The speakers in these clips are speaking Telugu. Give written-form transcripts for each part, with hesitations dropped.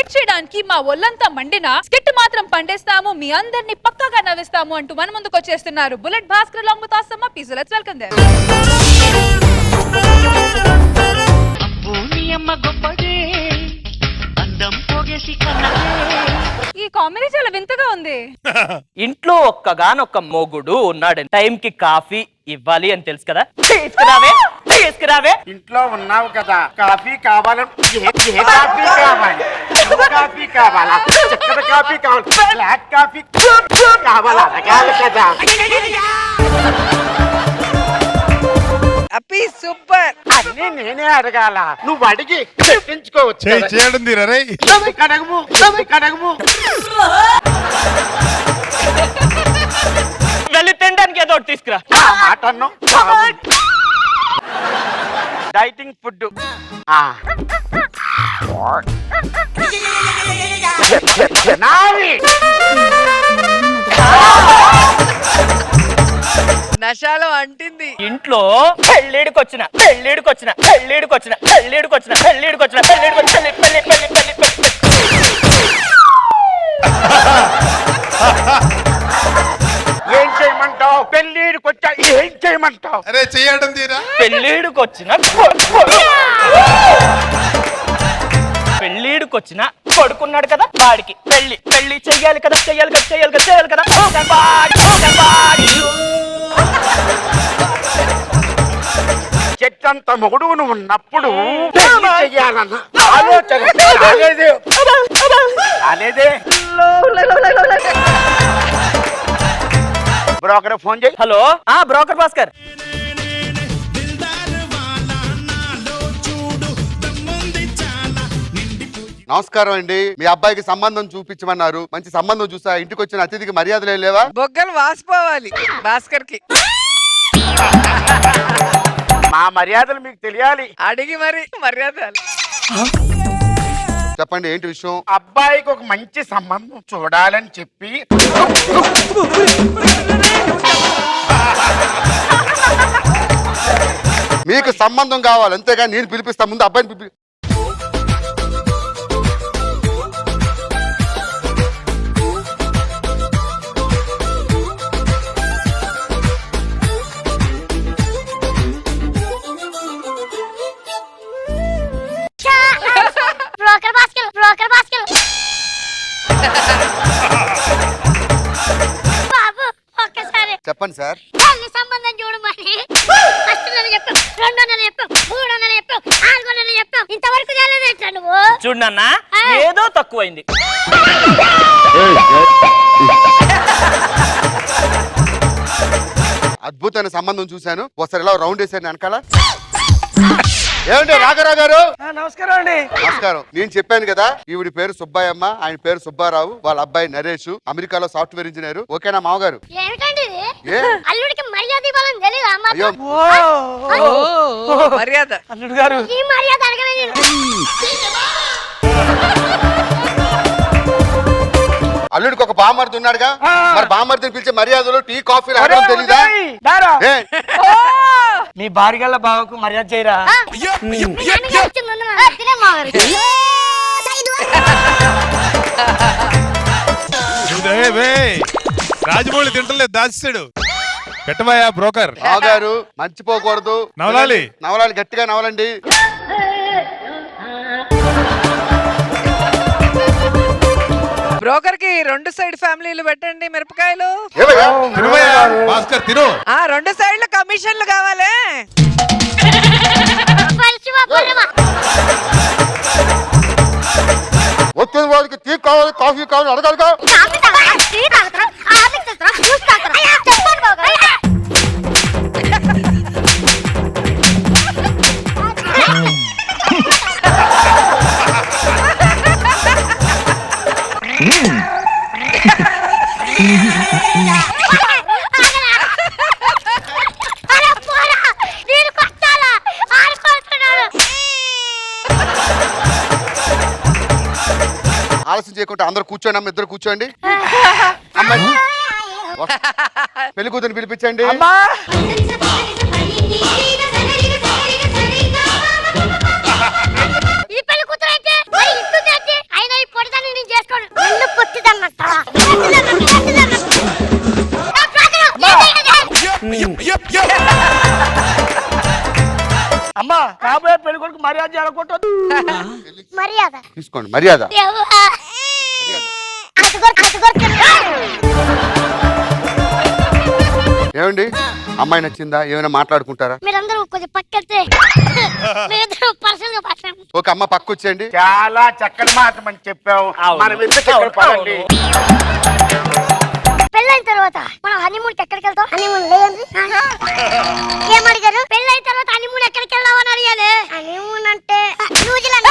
ఫైట్ చేయడానికి మా ఒళ్ళంతా మండినా స్కిట్ మాత్రం పండేస్తాము, మీ అందరినీ పక్కాగా నవ్విస్తాము అంటూ మన ముందుకు వచ్చేస్తున్నారు bullet Bhaskar along with Asama. Please let's welcome them. ఈ కామెడీ చాలా వింతగా ఉంది. ఇంట్లో ఒక్కగానొక్క మొగుడు ఉన్నాడు, టైం కి కాఫీ ఇవ్వాలి అని తెలుసు కదా, తీసుకురావే తీసుకురావే. ఇంట్లో ఉన్నావు కదా, కాఫీ కావాలని కాఫీ కావాలి, కాఫీ కావాలా, చక్కెర కాఫీ కావాలి, బ్లాక్ కాఫీ కావాలా, అడగాలి కదా. అప్పి సూపర్. అన్నీ నేనే అడగాల, నువ్వు అడిగి తెప్పించుకోవచ్చు. కడగము కడగము వెళ్ళి తినడానికి ఏదో ఒకటి తీసుకురా. మాట అన్నావు. డైటింగ్ ఫుడ్ నశాలో అంటింది. ఇంట్లో పెళ్ళిడికి వచ్చిన పెళ్ళిడికి వచ్చిన పెళ్ళిడికి వచ్చిన పెళ్ళిడికి వచ్చిన పెళ్ళిడికి వచ్చిన పెళ్ళిడికి వచ్చిన పెళ్ళి పెళ్ళి పెళ్ళి పెళ్ళి ఏం చేయమంటావు? పెళ్ళిడికి వచ్చా ఏం చేయమంటావు? అరే చెయ్యడం తీరా. పెళ్ళిడికి వచ్చిన పెళ్ళిడికి వచ్చిన కొడుకున్నాడు కదా, వాడికి పెళ్లి పెళ్లి చెయ్యాలి కదా, చెయ్యాలి కదా, చెయ్యాలి కదా, చెయ్యాలి కదా. చెట్టంత మొగుడును ఉన్నప్పుడు చెయ్యాలన్న ఆలోచన రాలేదే. బ్రోకర్ ఫోన్ చేయి. Hello, broker Bhaskar. నమస్కారం అండి, మీ అబ్బాయికి సంబంధం చూపించమన్నారు. మంచి సంబంధం చూసా. ఇంటికి వచ్చిన అతిథికి మర్యాదలు ఏం లేవా? బొగ్గలు వాసిపోవాలి భాస్కర్ కి. మా మర్యాదలు మీకు తెలియాలి. అడిగి మరి మర్యాదలు చెప్పండి, ఏంటి విషయం? అబ్బాయికి ఒక మంచి సంబంధం చూడాలని చెప్పి మీకు సంబంధం కావాలి అంతేగా నేను పిలిపిస్తా. ముందు అబ్బాయిని పిలిపి. చెప్పండి సార్. సంబంధం చూడమని ఫస్ట్ నెల చెప్పు, రెండో నెల చెప్పు, మూడో నెల చెప్పు, నాలుగో నెల చెప్పు, ఇంతవరకు తెలియదు నువ్వు. చూడన్నా, ఏదో తక్కువైంది. అద్భుతమైన సంబంధం చూశాను. ఒకసారి ఇలా రౌండ్ వేసాను వెనకాల. ఏమండి రాఘరావు గారు? నమస్కారం అండి. నమస్కారం. నేను చెప్పాను కదా, ఈవిడి పేరు సుబ్బాయమ్మ, ఆయన పేరు సుబ్బారావు, వాళ్ళ అబ్బాయి నరేష్, అమెరికాలో సాఫ్ట్వేర్ ఇంజనీర్. ఓకేనా మామగారు? ఏమిటండి ఇది? ఏ అల్లుడికి మర్యాద ఇవ్వాలని తెలీదా? అయ్యో మర్యాద అల్లుడు గారు, ఈ మర్యాద అడగలేదు. అల్లుడికి ఒక బామర్ది ఉన్నాడుగా, మరి బామర్దిని పిలిచే మర్యాదలు టీ కాఫీలు అడగడం తెలీదా? ఏ? మీ భార్యల బావకు మర్యాద చేయరా? రాజమౌళి తింటలేదు, దాచాడు. పెట్టబోయా బ్రోకర్ బాగారు మర్చిపోకూడదు. నవలాలి నవలాలి, గట్టిగా నవలండి. బ్రోకర్ కి రెండు సైడ్ ఫ్యామిలీలు పెట్టండి మిరపకాయలు. భాస్కర్ తిను. రెండు సైడ్ల కమిషన్లు కావాలి. వచ్చిన వాడికి టీ కావాలి, కాఫీ కావాలి అడగాలిగా. ఆలస్యం చేయకుండా అందరు కూర్చోండి అమ్మ, ఇద్దరు కూర్చోండి. అమ్మాయి పెళ్లి కూతురు పిలిపించండి. ఈ పెళ్లి కూతురు అయితే అయినా ఈ కాబోయే పెళ్లి కొడుకు మర్యాద చేయాలనుకుంటుంది. మర్యాద తీసుకోండి మర్యాద. యవ్వా. అదుగో ఏమండి అమ్మాయి నచ్చిందా? ఏమైనా మాట్లాడుకుంటారా? మీరందరూ కొంచెం పక్కెళ్తే మీరందరూ పర్సనల్ గా మాట్లాడు. ఒక అమ్మ పక్క వచ్చేయండి. చాలా చక్కని మాట మనం చెప్పావు. అవును. మనం ఎందుకు ఇక్కడ పడండి? పెళ్ళైన తర్వాత మనం హనీమూన్ కి ఎక్కడికి వెళ్తాం? హనీమూన్ లేదండి. ఏమడిగారు? పెళ్ళైన తర్వాత హనీమూన్ ఎక్కడికి వెళ్దాం అని అడిగాను. హనీమూన్ అంటే న్యూజిలాండ్.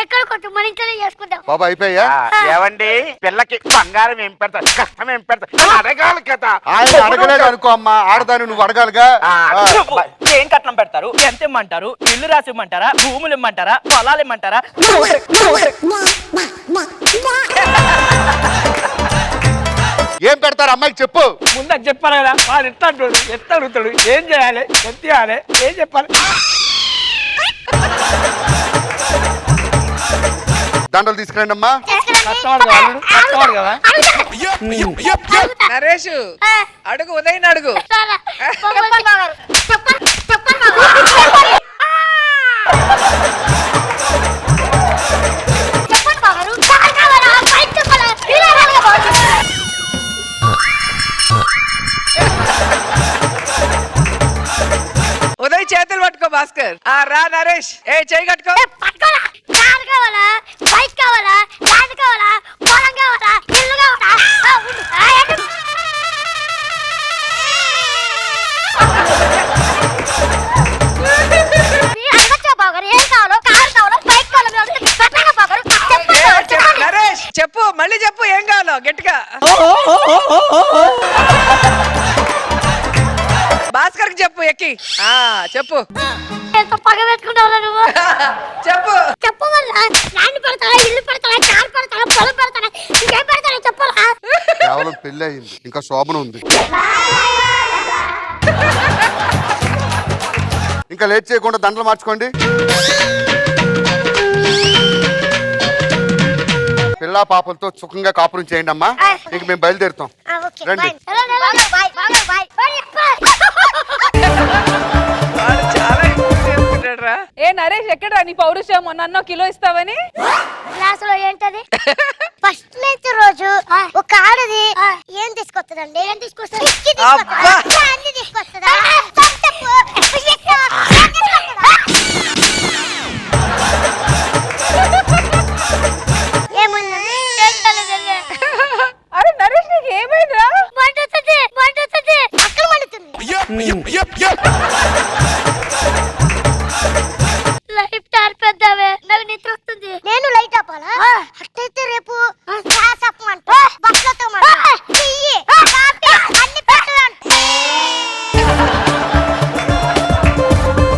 ఎక్కడ కొంచెం మన ఇంట్లోనే చేసుకుందాం. బాబా అయిపోయా? ఏవండి పిల్లకి బంగారం ఏం పెడతారు, కష్టం ఏం పెడతారు అడగాలి కదా. ఆయన అడగలేదు అనుకో అమ్మా, ఆడదాన్ని నువ్వు అడగాలిగా. నువ్వు ఏం కట్నం పెడతారు? ఎంత ఇమ్మంటారు? ఇల్లు రాసి ఇమ్మంటారా? భూములు ఇమ్మంటారా? పొలాలు ఇమ్మంటారా? ఏం పెడతారు అమ్మాయికి చెప్పు. ముందు చెప్పాలి కదా. వాడు ఎట్లా అంటాడు, ఎట్లా అడుగుతాడు, ఏం చేయాలి, ఎంత చేయాలి, ఏం చెప్పాలి? దండలు తీసుకురండి అమ్మా. కష్టవాడు కదా, అల్లుడు, కష్టవాడు కదా. నరేష్ అడుగు, ఉదయ్ అడుగు. చెప్పండి బావగారు. చెప్పండి బావగారు. కావాలా? బయట చెప్పాలా? ఇలా రావాలి బావగారు. ఉదయ్ చేతులు పట్టుకో భాస్కర్. రా నరేష్, చేయి కట్టుకో. పట్టుకోరా. కారు కావాలా? బైక్ కావాలా? ల్యాండ్ కావాలా? పొలం కావాలా? ఇల్లు కావాలా? ఉండు. అడగచ్చా బావగారు? ఏం కావాలో? కారు కావాలో? బైక్ కావాలో? చెప్పండి బావగారు. చెప్పండి బావగారు, చెప్పండి. నరేష్ చెప్పు, మళ్ళీ చెప్పు, ఏం కావాలో గట్టిగా. భాస్కర్ కి చెప్పు ఎక్కి. చెప్పు ఎంత పగ పెట్టుకున్నావురా నువ్వు? చెప్పు. చెప్పవల్లా. ల్యాండ్ పెడతారా? ఇల్లు పెడతారా? కారు పెడతారా? పొలం పెడతారా? ఇంకేం పెడతారా? చెప్పరా? కేవలం పెళ్లి అయింది, ఇంకా శోభన ఉంది. ఇంకా లేట్ చేయకుండా దండలు మార్చుకోండి. పిల్ల పాపలతో సుఖంగా కాపురం చేయండి అమ్మా. ఇంక మేము బయలుదేరుతాం. ఓకే రండి. బాయ్. బాయ్. వాడు చాలా ఇంప్రూవ్ చేసుకుంటాడు రా. ఏ నరేష్ ఎక్కడ్రా నీ పౌరుషం? నన్ను కిలో ఇస్తావని క్లాసులో ఏంటది? ఫస్ట్ నుంచి రోజు ఒక ఆడది ఏం తీసుకొస్తుందండి? ఏం తీసుకొస్తుంది? అబ్బా. అన్ని తీసుకొస్తుందా? సంతపు, బియ్యపు, ఏం తీసుకొస్తుందా? ఏముందండి? అరే నరేష్ నీకు ఏమైందిరా? మండుతుంది. అక్కడ మండుతుంది. లైట్ ఆర్పేద్దామే, నాకు నిద్ర వస్తుంది. నేను లైట్ ఆపాలా? అట్టయితే రేపు గ్యాస్ ఆపమంట, బట్టలతో టీ, కాఫీ అన్ని పెట్టాలంట.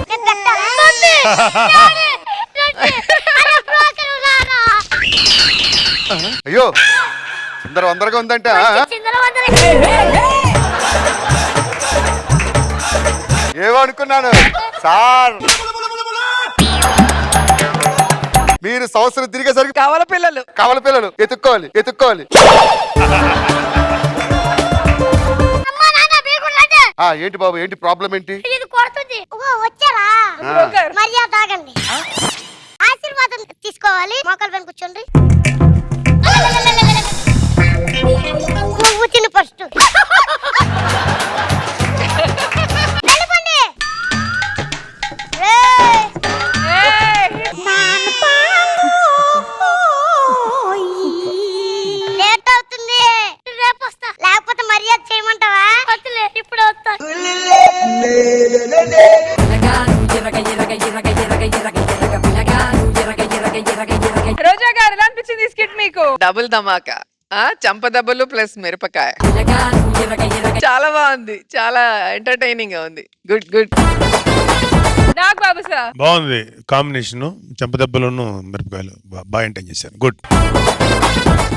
నేను పెట్టాలా? రండి. అరే బ్రోకరు రారా. అయ్యో అందరగా ఉందంట. చిందరవందర. ఏమనుకున్నాను సార్, మీరు సంవత్సరం తిరిగేసరికి కవల పిల్లలు. కవల పిల్లలు ఎత్తుక్కోవాలి. అమ్మా నాన్న బీగుళ్ళంటే. ఏంటి బాబు, ఏంటి ప్రాబ్లం ఏంటి? ఇది కొడుతుంది. వచ్చారా? బ్రోకర్. మర్యాద తాగండి. ఆశీర్వాదం తీసుకోవాలి. మోకాలు పైన కూర్చోండి. నువ్వు తిను ఫస్ట్. వెళ్ళిపోండి. లేట్ అవుతుంది, రేపు వస్తా. లేకపోతే మర్యాద చేయమంటావా? వద్దులే, ఇప్పుడు వస్తా. రోజా గారు ఎలా అనిపించింది ఈ స్కిట్ మీకు? డబుల్ ధమాకా. చంప దెబ్బలు ప్లస్ మిరపకాయ. చాలా బాగుంది, చాలా ఎంటర్టైనింగ్ గా ఉంది. గుడ్. నాకు బాబు సార్ బాగుంది కాంబినేషన్. చెంపదెబ్బలను మిరపకాయలు బాగా ఎంటైన్ చేశారు. గుడ్.